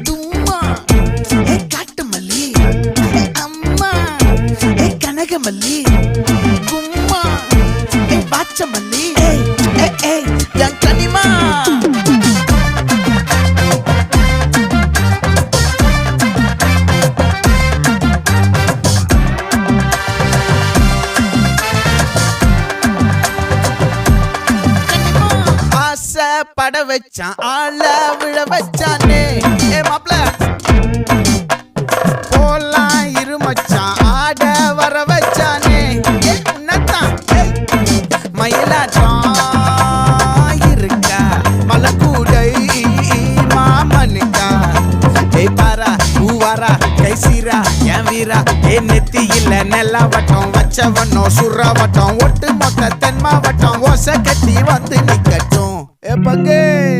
தும்மா ஏ காட்டு மல்லி அம்மா ஏ கனகமல்லி கும்மா ஏ பாச்ச மல்லி என் கனிமா பட வச்சான் ஆள விழ வச்சானே ஏ மாப்ள போலாம் இருமச்சான் ஆட வர வச்சானே ஏ உன்னத்தான் மயிலாட்டம் இருக்கா மலக்கூடை மாமனுக்கா ஏய் பாரா பூவாரா கைசீரா என் வீரா ஏ நெத்தி இல்ல நெல்லா வட்டம் வச்சவனோ சுறா வட்டம் ஒட்டு மொத்த தென் மாவட்டம் ஓசை கட்டி வந்து நிக்கட்டும். É pra quem?